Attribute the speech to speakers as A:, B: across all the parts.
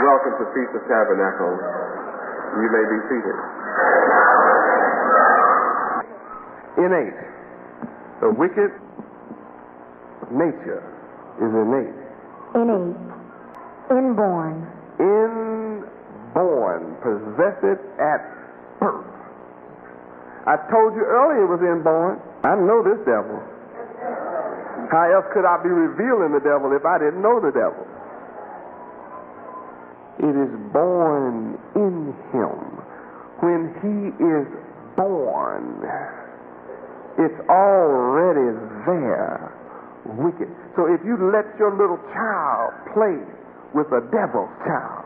A: Welcome to Feast of Tabernacles. You may be seated. Innate. The wicked nature is innate.
B: Innate. Inborn.
A: Inborn. Possessed at birth. I told you earlier it was inborn. I know this devil. How else could I be revealing the devil if I didn't know the devil? It is born in him. When he is born, it's already there, wicked. So if you let your little child play with a devil's child,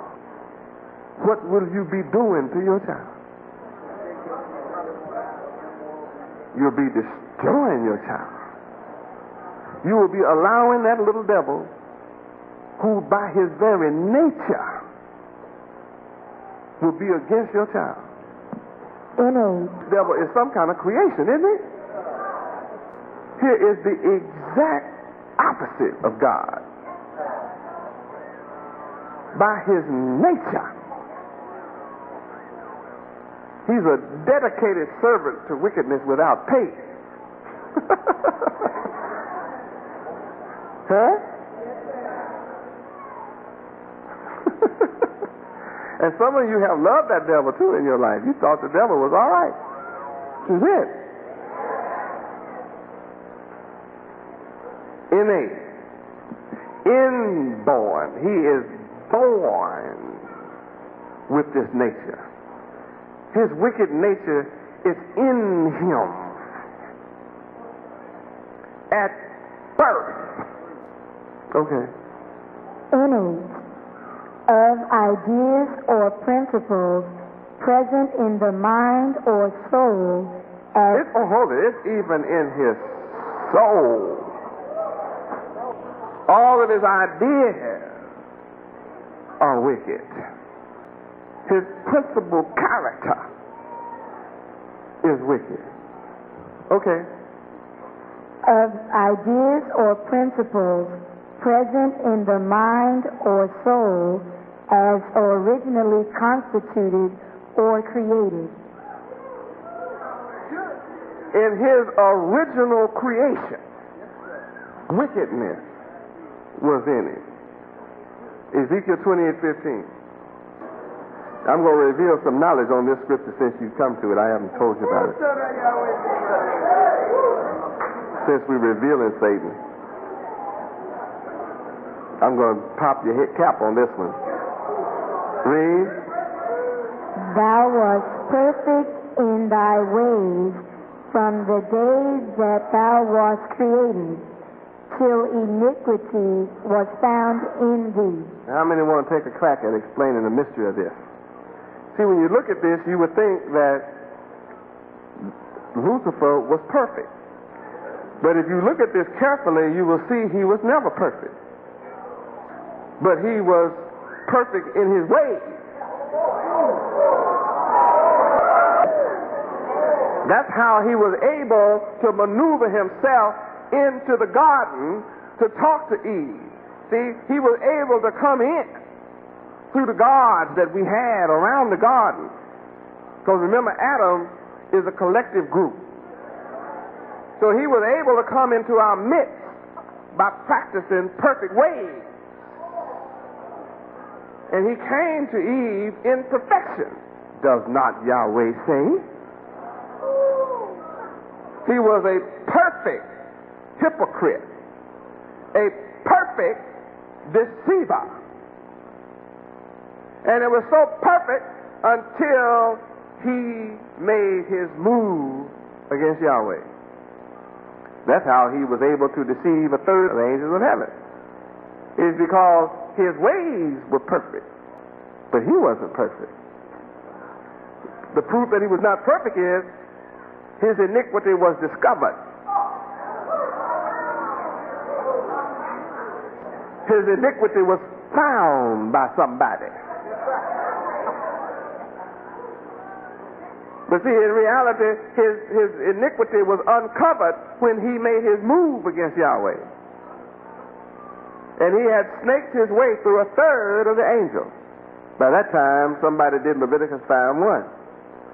A: what will you be doing to your child? You'll be destroying your child. You will be allowing that little devil, who by his very nature will be against your child.
B: Innate.
A: The devil is some kind of creation, isn't he? Here is the exact opposite of God. By his nature, he's a dedicated servant to wickedness without pay. Huh? And some of you have loved that devil too in your life. You thought the devil was all right. This is it. Innate. Inborn. He is born with this nature. His wicked nature is in him at birth. Okay.
B: Innate. Of ideas or principles present in the mind or soul as...
A: It's even in his soul. All of his ideas are wicked. His principal character is wicked. Okay.
B: Of ideas or principles present in the mind or soul as originally constituted or created.
A: In his original creation, wickedness was in it. Ezekiel 28:15. I'm going to reveal some knowledge on this scripture since you've come to it. I haven't told you about it. Since we're revealing Satan. I'm going to pop your head cap on this one. Read.
B: Thou wast perfect in thy ways from the day that thou wast created, till iniquity was found in thee.
A: How many want to take a crack at explaining the mystery of this? See, when you look at this, you would think that Lucifer was perfect. But if you look at this carefully, you will see he was never perfect. But he was perfect in his ways. That's how he was able to maneuver himself into the garden to talk to Eve. See, he was able to come in through the guards that we had around the garden. Because remember, Adam is a collective group. So he was able to come into our midst by practicing perfect ways. And he came to Eve in perfection. Does not Yahweh say? He was a perfect hypocrite, a perfect deceiver. And it was so perfect until he made his move against Yahweh. That's how he was able to deceive a third of the angels of heaven. It's because his ways were perfect, but he wasn't perfect. The proof that he was not perfect is his iniquity was discovered. His iniquity was found by somebody. But see, in reality, his iniquity was uncovered when he made his move against Yahweh. And he had snaked his way through a third of the angels. By that time, somebody did Leviticus 5:1.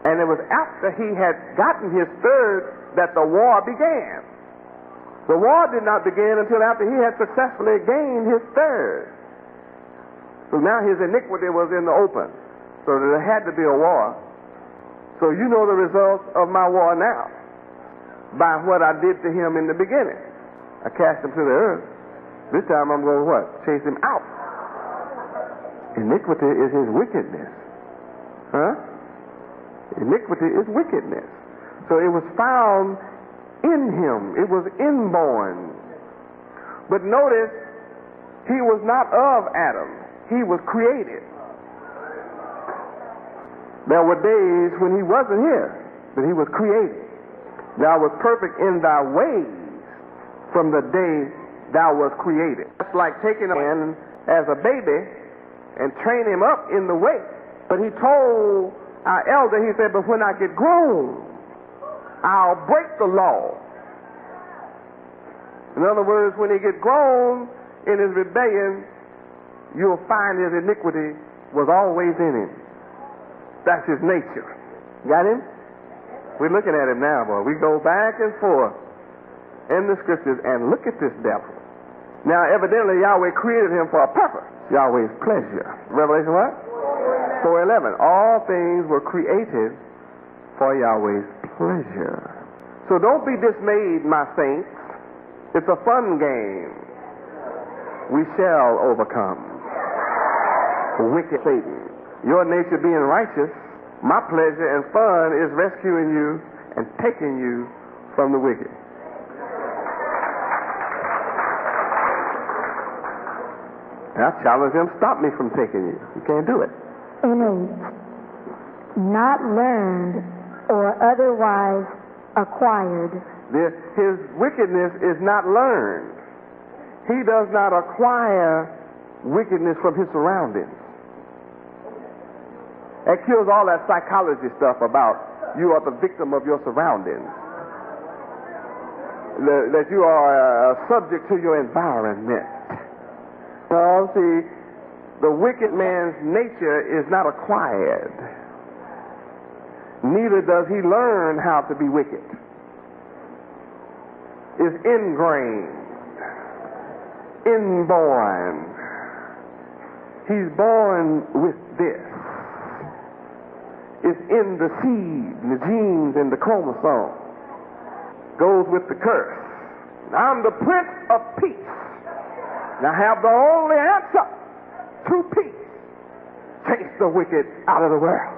A: And it was after he had gotten his third that the war began. The war did not begin until after he had successfully gained his third. So now his iniquity was in the open. So there had to be a war. So you know the results of my war now. By what I did to him in the beginning. I cast him to the earth. This time I'm going to what? Chase him out. Iniquity is his wickedness. Huh? Iniquity is wickedness. So it was found in him. It was inborn. But notice, he was not of Adam. He was created. There were days when he wasn't here, but he was created. Thou was perfect in thy ways from the day thou was created. It's like taking a man as a baby and train him up in the way. But he told our elder, he said, but when I get grown, I'll break the law. In other words, when he gets grown in his rebellion, you'll find his iniquity was always in him. That's his nature. Got him? We're looking at him now, boy. We go back and forth in the scriptures and look at this devil. Now, evidently, Yahweh created him for a purpose. Yahweh's pleasure. Revelation what? 4:11. All things were created for Yahweh's pleasure. So don't be dismayed, my saints. It's a fun game. We shall overcome wicked Satan. Your nature being righteous, my pleasure and fun is rescuing you and taking you from the wicked. I challenge him, stop me from taking you. You can't do it.
B: Innate, not learned or otherwise acquired.
A: His wickedness is not learned. He does not acquire wickedness from his surroundings. That kills all that psychology stuff about you are the victim of your surroundings. That you are subject to your environment. Well, see, the wicked man's nature is not acquired. Neither does he learn how to be wicked. It's ingrained, inborn. He's born with this. It's in the seed, in the genes, in the chromosome. Goes with the curse. I'm the Prince of Peace. And I have the only answer to peace. Chase the wicked out of the world.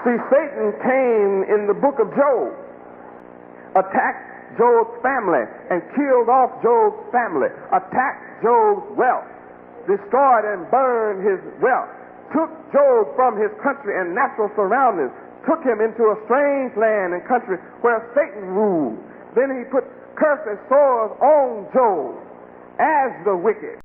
A: See, Satan came in the book of Job, attacked Job's family and killed off Job's family, attacked Job's wealth, destroyed and burned his wealth, took Job from his country and natural surroundings, took him into a strange land and country where Satan ruled. Then he put curse and sores on Job as the wicked.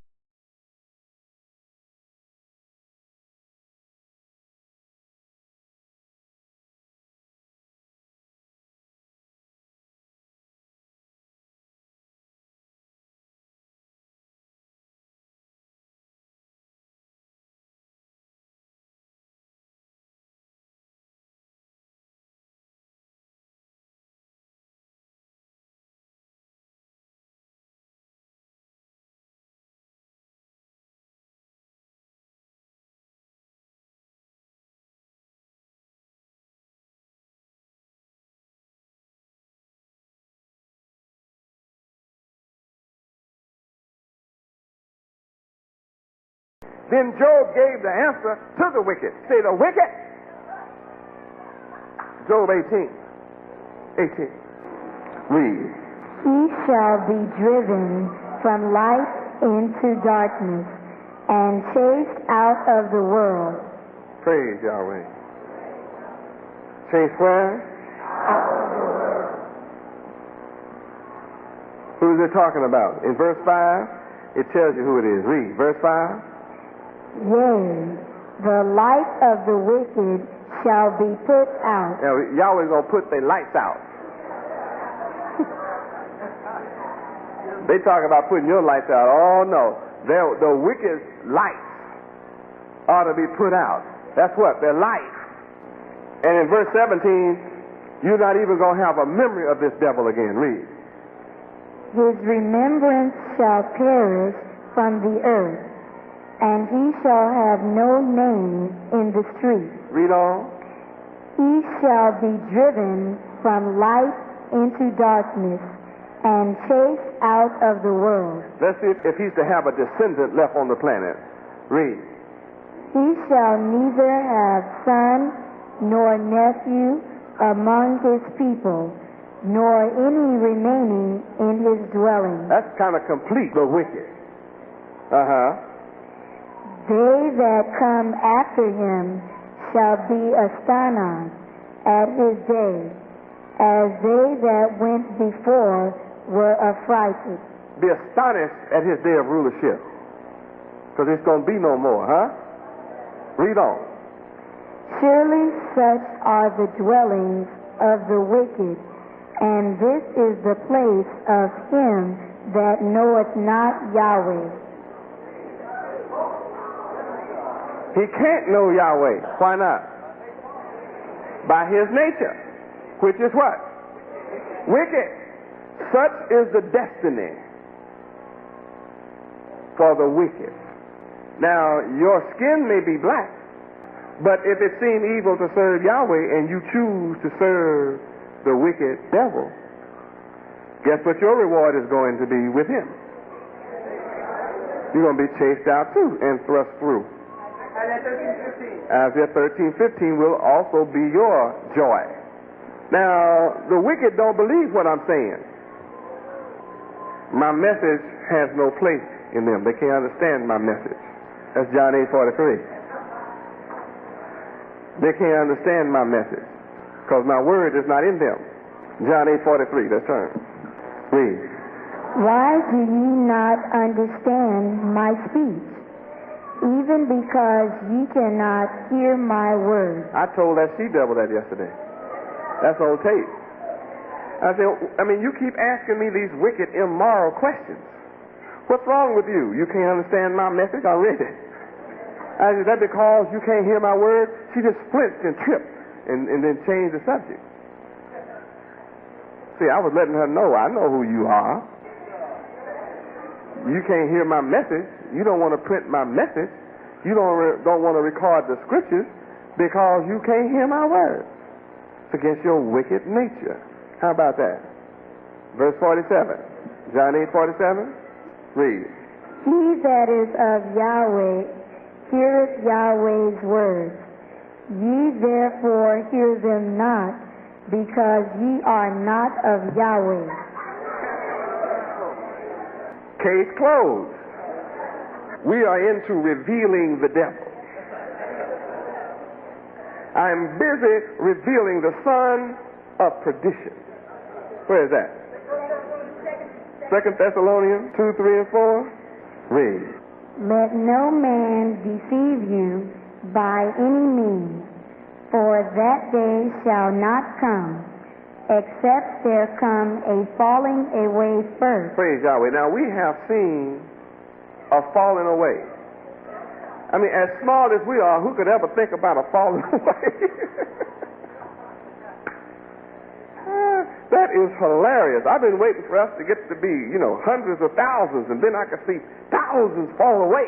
A: Then Job gave the answer to the wicked. Say, the wicked. Job 18. Read.
B: He shall be driven from light into darkness and chased out of the world.
A: Praise Yahweh. Chased where?
B: Out of the world.
A: Who is it talking about? In verse 5, it tells you who it is. Read. Verse 5.
B: Yea, the light of the wicked shall be put out.
A: Now, Yahweh's going to put their lights out. They talk about putting your lights out. Oh, no. The wicked lights are to be put out. That's what? Their life. And in verse 17, you're not even going to have a memory of this devil again. Read.
B: His remembrance shall perish from the earth, and he shall have no name in the street.
A: Read on.
B: He shall be driven from light into darkness and chased out of the world.
A: Let's see if he's to have a descendant left on the planet. Read.
B: He shall neither have son nor nephew among his people, nor any remaining in his dwelling.
A: That's kind of complete, the wicked.
B: They that come after him shall be astonished at his day, as they that went before were affrighted.
A: Be astonished at his day of rulership, because it's going to be no more, Read on.
B: Surely such are the dwellings of the wicked, and this is the place of him that knoweth not Yahweh.
A: He can't know Yahweh. Why not? By his nature, which is what? Wicked. Such is the destiny for the wicked. Now, your skin may be black, but if it seems evil to serve Yahweh and you choose to serve the wicked devil, guess what your reward is going to be with him? You're going to be chased out too and thrust through. Isaiah 13:15 will also be your joy. Now, the wicked don't believe what I'm saying. My message has no place in them. They can't understand my message. That's John 8:43. They can't understand my message because my word is not in them. John 8:43. Let's turn. Read.
B: Why do ye not understand my speech? Even because ye cannot hear my word.
A: I told that she-devil that yesterday. That's on tape. I said, you keep asking me these wicked, immoral questions. What's wrong with you? You can't understand my message? I read it. I said, is that because you can't hear my word? She just flinched and tripped and then changed the subject. See, I was letting her know, I know who you are. You can't hear my message. You don't want to print my message. You don't want to record the scriptures because you can't hear my words. It's against your wicked nature. How about that? Verse 47. John 8:47. Read.
B: He that is of Yahweh heareth Yahweh's words. Ye therefore hear them not, because ye are not of Yahweh.
A: Case closed. We are into revealing the devil. I'm busy revealing the son of perdition. Where is that? 2 Thessalonians 2, 3, and 4. Read.
B: Let no man deceive you by any means, for that day shall not come, except there come a falling away first.
A: Praise Yahweh. Now we have seen a falling away. As small as we are, who could ever think about a falling away? That is hilarious. I've been waiting for us to get to be, hundreds of thousands, and then I could see thousands fall away.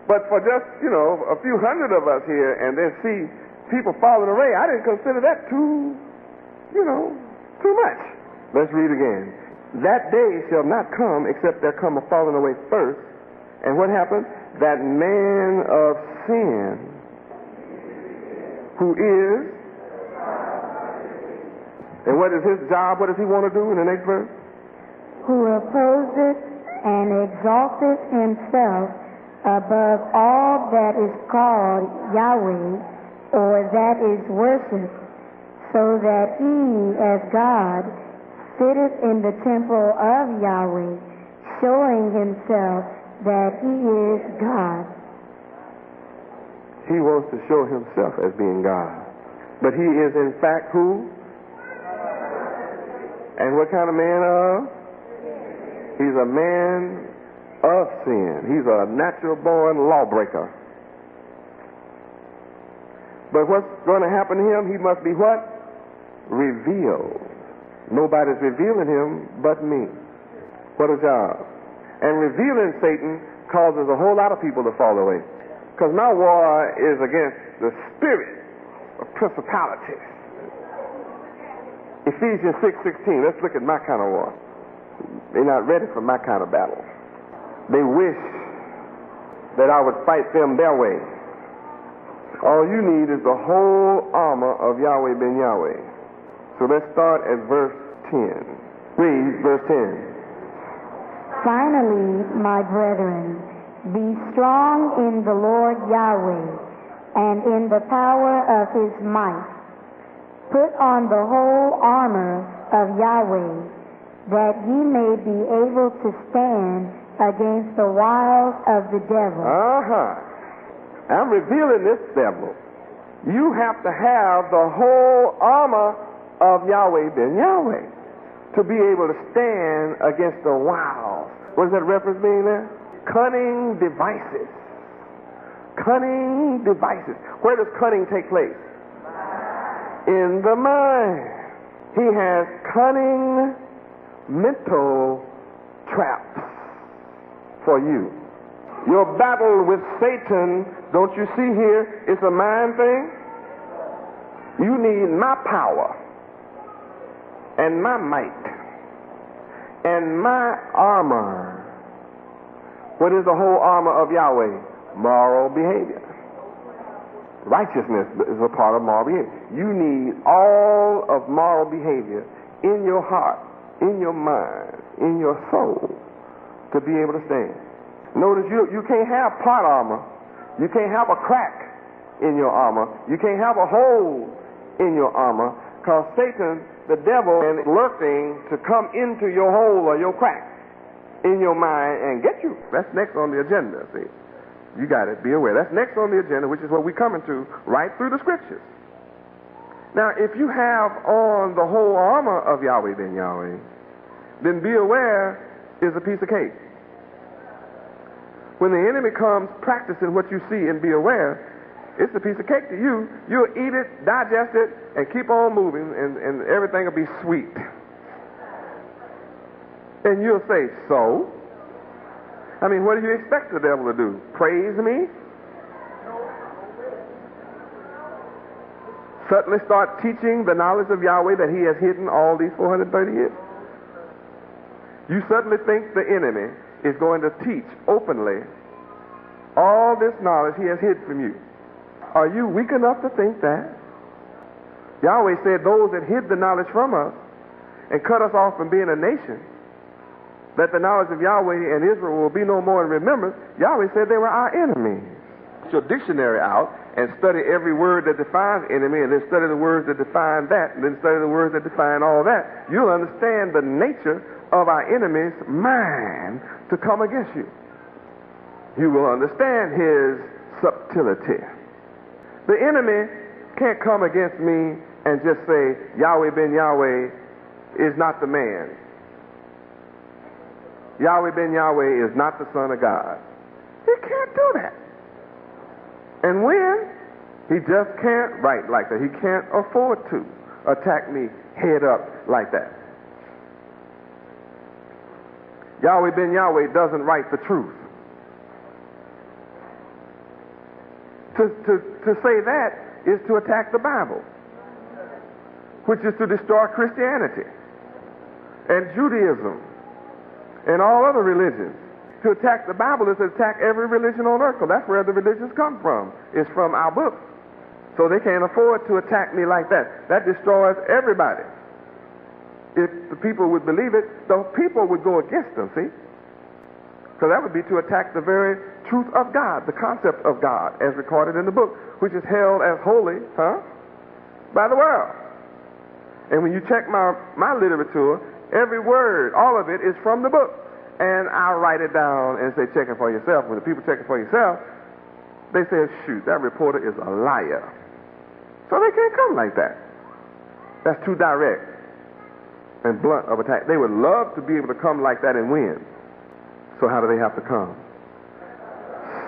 A: But for just, a few hundred of us here, and then see people falling away, I didn't consider that too much. Let's read again. That day shall not come except there come a falling away first. And what happens? That man of sin, who is, and what is his job? What does he want to do in the next verse?
B: Who opposeth and exalteth himself above all that is called Yahweh, or that is worshipped, so that he, as God, sitteth in the temple of Yahweh, showing himself that he is God.
A: He wants to show himself as being God. But he is in fact who? And what kind of man of? He's a man of sin. He's a natural-born lawbreaker. But what's going to happen to him? He must be what? Revealed. Nobody's revealing him but me. What a job. And revealing Satan causes a whole lot of people to fall away. Because my war is against the spirit of principalities. Ephesians 6:16. Let's look at my kind of war. They're not ready for my kind of battle. They wish that I would fight them their way. All you need is the whole armor of Yahweh ben Yahweh. So let's start at verse 10. Read verse 10.
B: Finally, my brethren, be strong in the Lord Yahweh and in the power of his might. Put on the whole armor of Yahweh, that ye may be able to stand against the wiles of the devil.
A: I'm revealing this devil. You have to have the whole armor of Yahweh ben Yahweh to be able to stand against the wiles. What does that reference mean there? Cunning devices. Cunning devices. Where does cunning take place? In the mind. He has cunning mental traps for you. Your battle with Satan, don't you see here, it's a mind thing? You need my power and my might and my armor. What is the whole armor of Yahweh? Moral behavior. Righteousness is a part of moral behavior. You need all of moral behavior in your heart, in your mind, in your soul to be able to stand. Notice you can't have part armor. You can't have a crack in your armor. You can't have a hole in your armor, because Satan, the devil, is lurking to come into your hole or your crack in your mind and get you. That's next on the agenda, see. You got it. Be aware. That's next on the agenda, which is what we're coming to right through the scriptures. Now, if you have on the whole armor of Yahweh ben Yahweh, then be aware is a piece of cake. When the enemy comes practicing what you see and be aware, it's a piece of cake to you. You'll eat it, digest it, and keep on moving, and everything will be sweet. And you'll say, so? I mean, what do you expect the devil to do? Praise me? Suddenly start teaching the knowledge of Yahweh that he has hidden all these 430 years? You suddenly think the enemy is going to teach openly all this knowledge he has hid from you. Are you weak enough to think that? Yahweh said those that hid the knowledge from us and cut us off from being a nation, that the knowledge of Yahweh and Israel will be no more in remembrance. Yahweh said they were our enemies. Get your dictionary out and study every word that defines enemy, and then study the words that define that, and then study the words that define all that. You'll understand the nature of our enemy's mind to come against you. You will understand his subtlety. The enemy can't come against me and just say, Yahweh ben Yahweh is not the man. Yahweh ben Yahweh is not the Son of God. He can't do that. And when? He just can't write like that. He can't afford to attack me head up like that. Yahweh ben Yahweh doesn't write the truth. To say that is to attack the Bible, which is to destroy Christianity and Judaism and all other religions. To attack the Bible is to attack every religion on earth, because that's where the religions come from. It's from our book. So they can't afford to attack me like that. That destroys everybody. If the people would believe it, the people would go against them, see? Because that would be to attack the very truth of God, the concept of God, as recorded in the book, which is held as holy, by the world. And when you check my literature, every word, all of it, is from the book. And I write it down and say, check it for yourself. When the people check it for yourself, they say, shoot, that reporter is a liar. So they can't come like that. That's too direct. and blunt of attack. They would love to be able to come like that and win. So how do they have to come?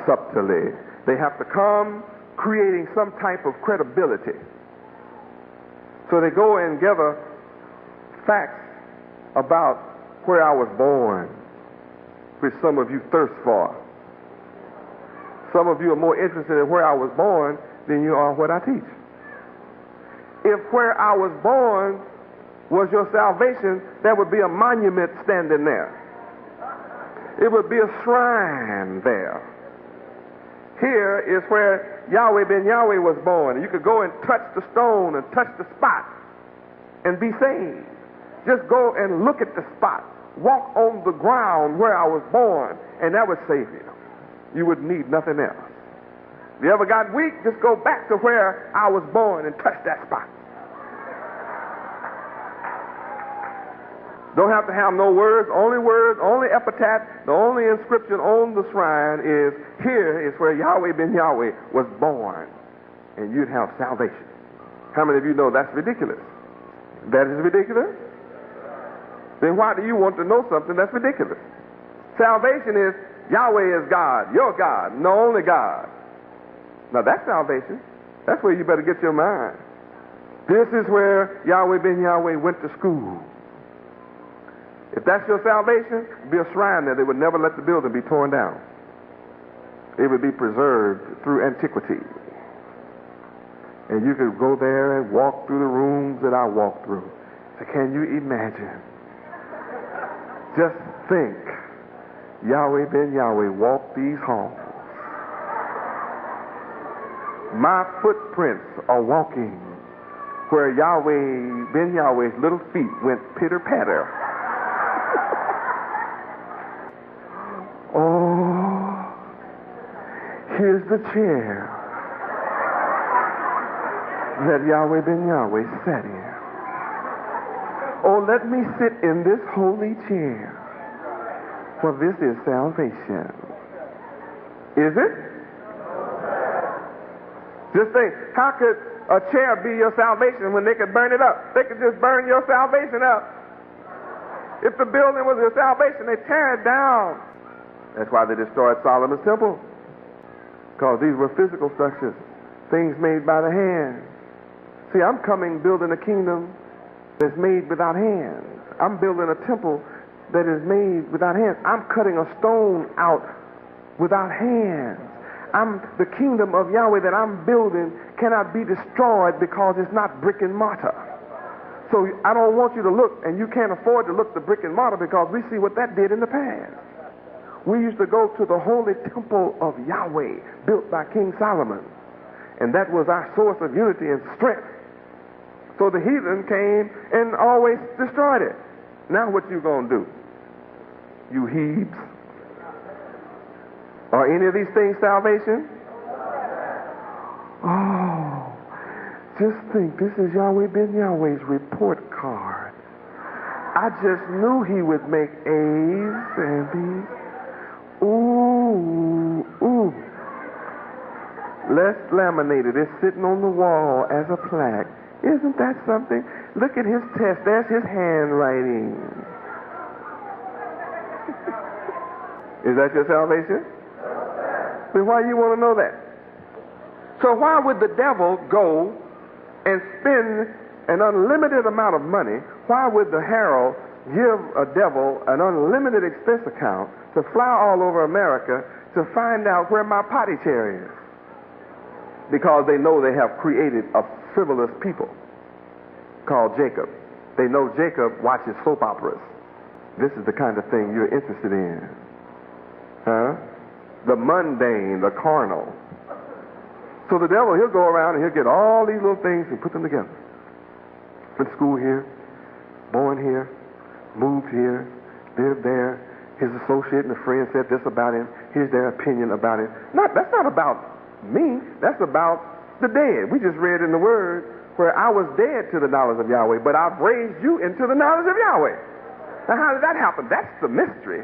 A: Subtly. They have to come creating some type of credibility. So they go and gather facts about where I was born, which some of you thirst for. Some of you are more interested in where I was born than you are what I teach. If where I was born was your salvation, there would be a monument standing there. It would be a shrine there. Here is where Yahweh ben Yahweh was born. You could go and touch the stone and touch the spot and be saved. Just go and look at the spot. Walk on the ground where I was born, and that would save you. You would need nothing else. If you ever got weak, just go back to where I was born and touch that spot. Don't have to have no words, only epitaph. The only inscription on the shrine is, here is where Yahweh ben Yahweh was born, and you'd have salvation. How many of you know that's ridiculous? That is ridiculous? Then why do you want to know something that's ridiculous? Salvation is, Yahweh is God, your God, the only God. Now that's salvation. That's where you better get your mind. This is where Yahweh ben Yahweh went to school. If that's your salvation, be a shrine there. They would never let the building be torn down. It would be preserved through antiquity. And you could go there and walk through the rooms that I walked through. So can you imagine? Just think, Yahweh ben Yahweh walked these halls. My footprints are walking where Yahweh ben Yahweh's little feet went pitter-patter. Oh, here's the chair that Yahweh ben Yahweh sat in. Oh, let me sit in this holy chair, for this is salvation. Is it? Just think, how could a chair be your salvation when they could burn it up? They could just burn your salvation up. If the building was your salvation, they tear it down. That's why they destroyed Solomon's temple. Because these were physical structures, things made by the hand. See, I'm coming building a kingdom that's made without hands. I'm building a temple that is made without hands. I'm cutting a stone out without hands. The kingdom of Yahweh that I'm building cannot be destroyed because it's not brick and mortar. So I don't want you to look, and you can't afford to look the brick and mortar because we see what that did in the past. We used to go to the holy temple of Yahweh built by King Solomon, and that was our source of unity and strength. So the heathen came and always destroyed it. Now what you gonna do? You heathens? Are any of these things salvation? Oh, just think, this is Yahweh ben Yahweh's report card. I just knew he would make A's and B's. Ooh, ooh. Let's laminate it. It's sitting on the wall as a plaque. Isn't that something? Look at his test. There's his handwriting. Is that your salvation? Then why do you want to know that? So why would the devil go and spend an unlimited amount of money? Why would the herald give a devil an unlimited expense account to fly all over America to find out where my potty chair is? Because they know they have created a frivolous people called Jacob. They know Jacob watches soap operas. This is the kind of thing you're interested in. Huh? The mundane, the carnal. So the devil, he'll go around and he'll get all these little things and put them together. Went to school here, born here, moved here, lived there. His associate and a friend said this about him. Here's their opinion about him. That's not about me. That's about the dead. We just read in the Word where I was dead to the knowledge of Yahweh, but I've raised you into the knowledge of Yahweh. Now, how did that happen? That's the mystery.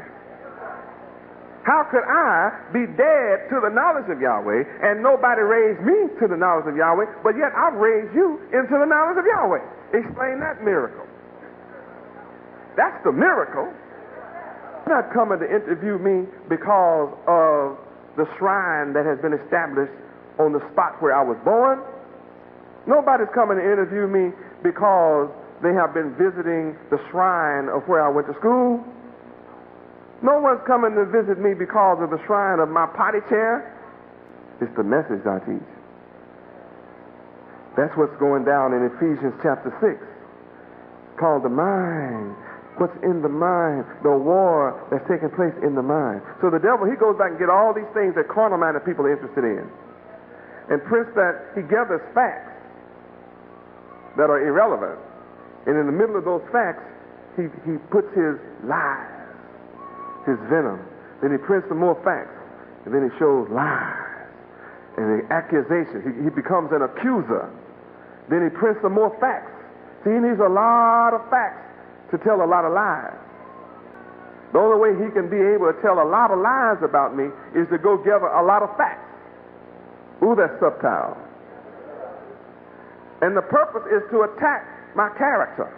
A: How could I be dead to the knowledge of Yahweh and nobody raised me to the knowledge of Yahweh, but yet I've raised you into the knowledge of Yahweh? Explain that miracle. That's the miracle. They're not coming to interview me because of the shrine that has been established on the spot where I was born. Nobody's coming to interview me because they have been visiting the shrine of where I went to school. No one's coming to visit me because of the shrine of my potty chair. It's the message I teach. That's what's going down in Ephesians chapter 6, called the mind. What's in the mind? The war that's taking place in the mind. So the devil, he goes back and get all these things that carnal-minded people are interested in. And prints that he gathers facts that are irrelevant. And in the middle of those facts, he puts his lies, his venom. Then he prints some more facts. And then he shows lies and the accusations. He becomes an accuser. Then he prints some more facts. See, he needs a lot of facts to tell a lot of lies. The only way he can be able to tell a lot of lies about me is to go gather a lot of facts. Ooh, that's subtle. And the purpose is to attack my character.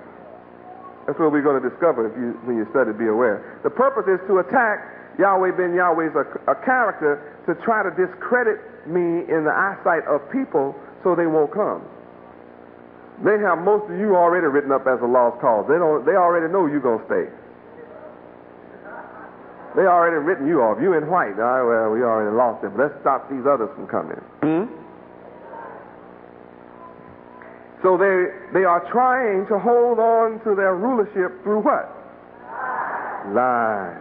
A: That's what we're going to discover when you study Be Aware. The purpose is to attack Yahweh ben Yahweh's a character to try to discredit me in the eyesight of people so they won't come. They have most of you already written up as a lost cause. They already know you're going to stay. They already written you off. You in white. All right, well, we already lost them. Let's stop these others from coming. So they are trying to hold on to their rulership through what? Lies.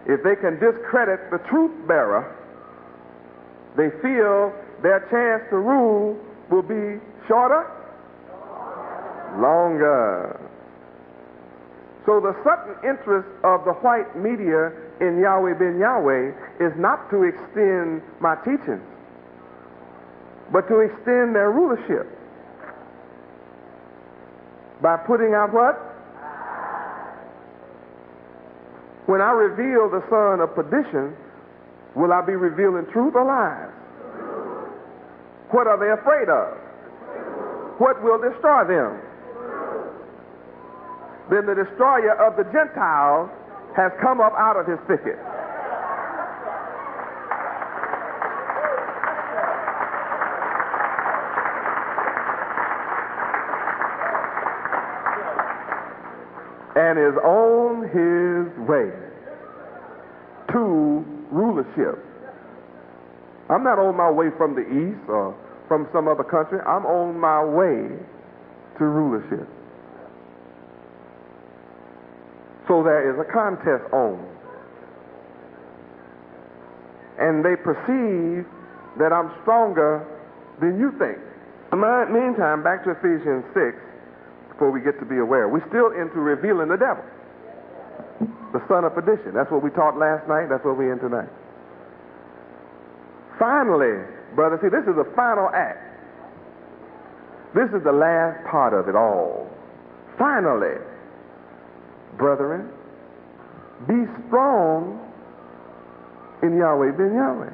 A: If they can discredit the truth bearer, they feel their chance to rule will be shorter, longer. So the sudden interest of the white media in Yahweh ben Yahweh is not to extend my teachings, but to extend their rulership. By putting out what? When I reveal the son of perdition, will I be revealing truth or lies? What are they afraid of? What will destroy them? Then the destroyer of the Gentiles has come up out of his thicket. And is on his way to rulership. I'm not on my way from the east or from some other country. I'm on my way to rulership. So there is a contest on. And they perceive that I'm stronger than you think. Meantime, back to Ephesians 6, before we get to Be Aware. We're still into revealing the devil, the son of perdition. That's what we taught last night. That's what we're in tonight. Finally, brother, see, this is the final act. This is the last part of it all. Finally, brethren, be strong in Yahweh ben Yahweh.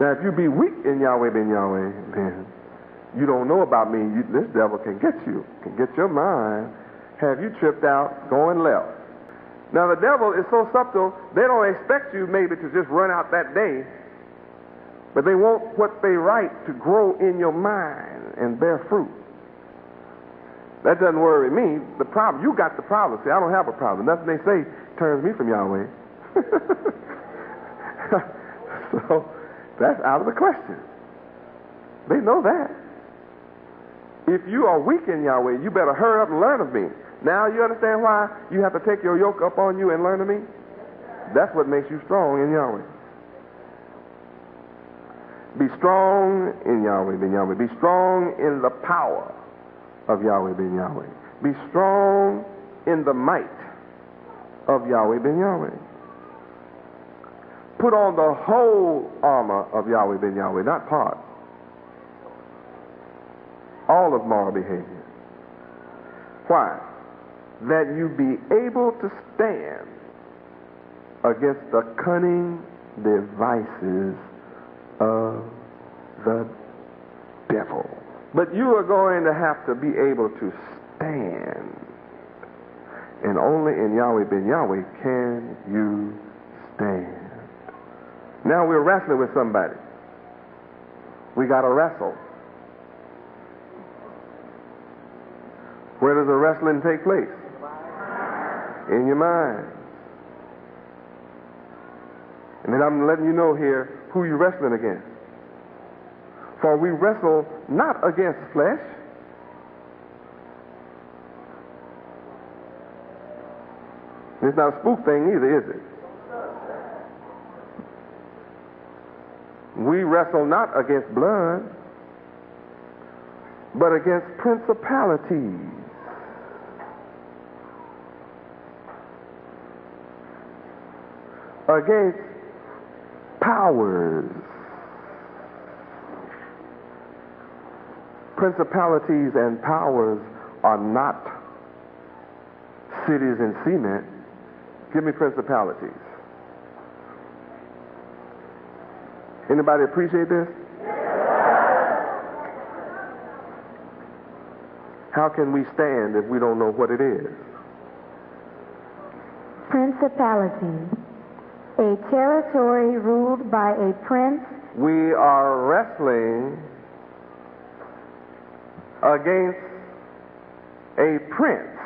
A: Now, if you be weak in Yahweh ben Yahweh, then you don't know about me. This devil can get you, can get your mind, have you tripped out, going left. Now, the devil is so subtle, they don't expect you maybe to just run out that day, but they want what they write to grow in your mind and bear fruit. That doesn't worry me. The problem, you got the problem. See, I don't have a problem. Nothing they say turns me from Yahweh. So that's out of the question. They know that. If you are weak in Yahweh, you better hurry up and learn of me. Now you understand why you have to take your yoke up on you and learn of me? That's what makes you strong in Yahweh. Be strong in Yahweh ben Yahweh. Be strong in the power of Yahweh ben Yahweh. Be strong in the might of Yahweh ben Yahweh. Put on the whole armor of Yahweh ben Yahweh, not part. All of moral behavior. Why? That you be able to stand against the cunning devices of the devil. But you are going to have to be able to stand And only in Yahweh ben Yahweh can you stand. Now we're wrestling with somebody. We got to wrestle. Where does the wrestling take place? In your mind. And then I'm letting you know here who you're wrestling against. For we wrestle not against flesh, it's not a spook thing either, is it? We wrestle not against blood, but against principalities, against powers. Principalities and powers are not cities in cement. Give me principalities. Anybody appreciate this? How can we stand if we don't know what it is?
B: Principality, a territory ruled by a prince.
A: We are wrestling against a prince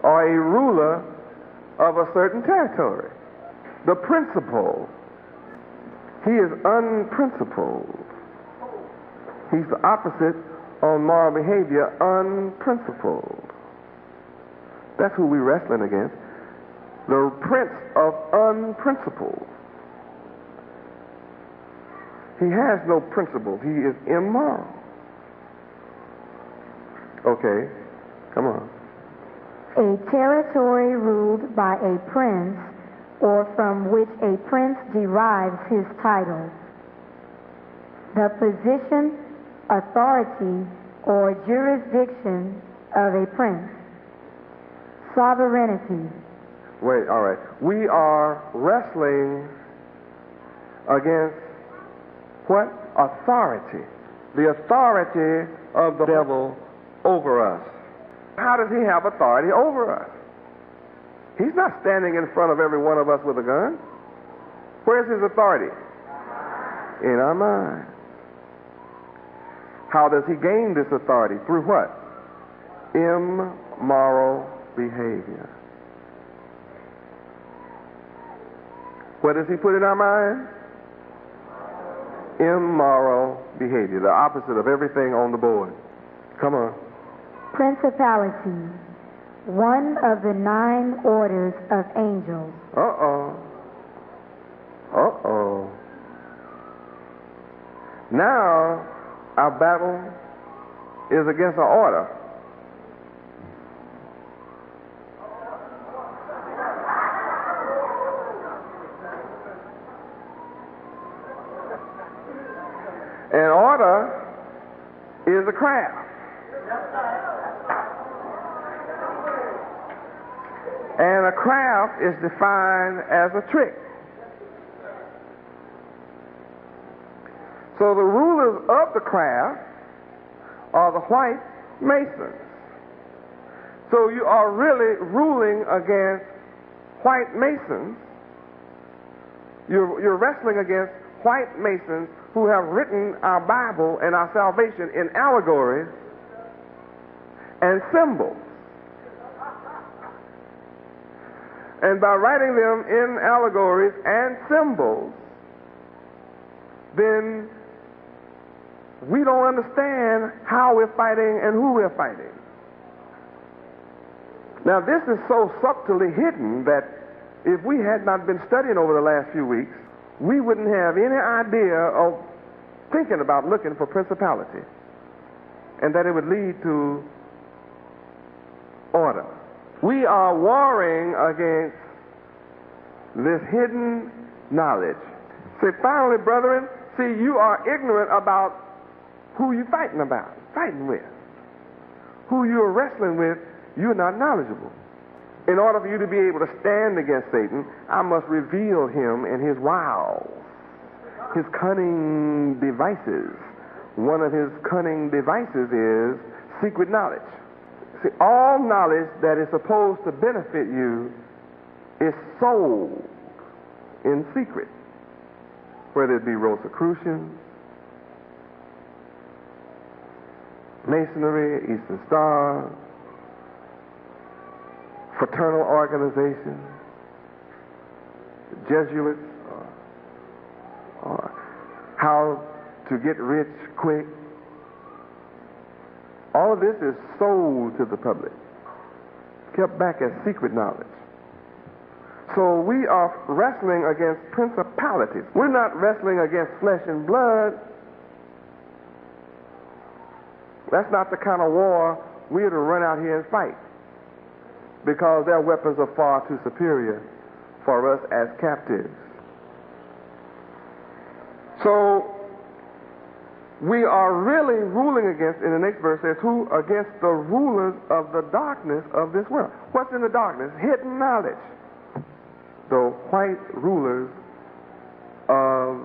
A: or a ruler of a certain territory. The principal, he is unprincipled. He's the opposite on moral behavior, unprincipled. That's who we're wrestling against. The prince of unprincipled. He has no principles. He is immoral. Okay, come on.
B: A territory ruled by a prince, or from which a prince derives his title. The position, authority, or jurisdiction of a prince. Sovereignty.
A: Wait, all right. We are wrestling against what? Authority. The authority of the devil over us. How does he have authority over us? He's not standing in front of every one of us with a gun. Where's his authority? In our mind. How does he gain this authority? Through what? Immoral behavior. What does he put in our mind? Immoral behavior, the opposite of everything on the board. Come on.
B: Principality, one of the 9 orders of angels.
A: Now, our battle is against an order. An order is a craft. And a craft is defined as a trick. So the rulers of the craft are the white masons. So you are really ruling against white masons. You're wrestling against white masons who have written our Bible and our salvation in allegories and symbols. And by writing them in allegories and symbols, then we don't understand how we're fighting and who we're fighting. Now, this is so subtly hidden that if we had not been studying over the last few weeks, we wouldn't have any idea of thinking about looking for principality, and that it would lead to order. We are warring against this hidden knowledge. See, finally, brethren, you are ignorant about who you're fighting with. Who you're wrestling with, you're not knowledgeable. In order for you to be able to stand against Satan, I must reveal him and his wiles, his cunning devices. One of his cunning devices is secret knowledge. See, all knowledge that is supposed to benefit you is sold in secret, whether it be Rosicrucians, Masonry, Eastern Star, fraternal organizations, Jesuits, or how to get rich quick. All of this is sold to the public, kept back as secret knowledge. So we are wrestling against principalities. We're not wrestling against flesh and blood. That's not the kind of war we're to run out here and fight, because their weapons are far too superior for us as captives. So we are really ruling against, in the next verse says, who? Against the rulers of the darkness of this world. What's in the darkness? Hidden knowledge. The white rulers of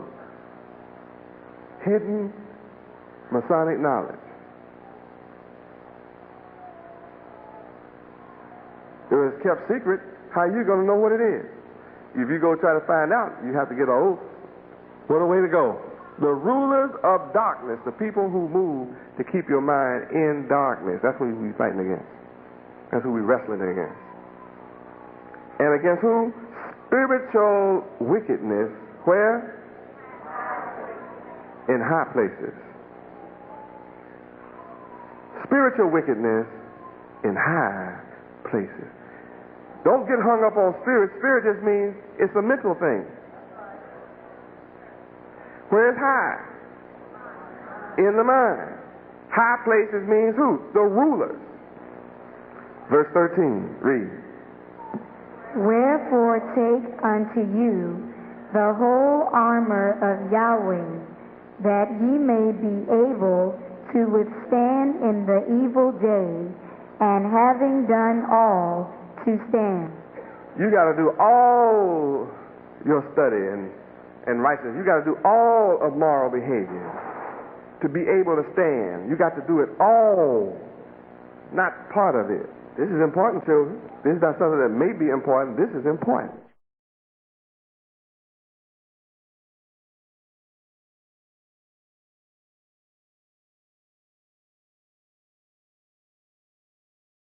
A: hidden Masonic knowledge. If it's kept secret, how are you going to know what it is? If you go try to find out, you have to get an oath. What a way to go. The rulers of darkness, the people who move to keep your mind in darkness. That's who we're fighting against. That's who we're wrestling against. And against who? Spiritual wickedness. Where? In high places. Spiritual wickedness in high places. Don't get hung up on spirit. Spirit just means it's a mental thing. Where is high? In the mind. High places means who? The rulers. Verse 13, read.
B: Wherefore take unto you the whole armor of Yahweh, that ye may be able to withstand in the evil day, and having done all, to stand.
A: You got to do all your study and righteousness. You got to do all of moral behavior to be able to stand. You got to do it all, not part of it. This is important, children. This is not something that may be important. This is important.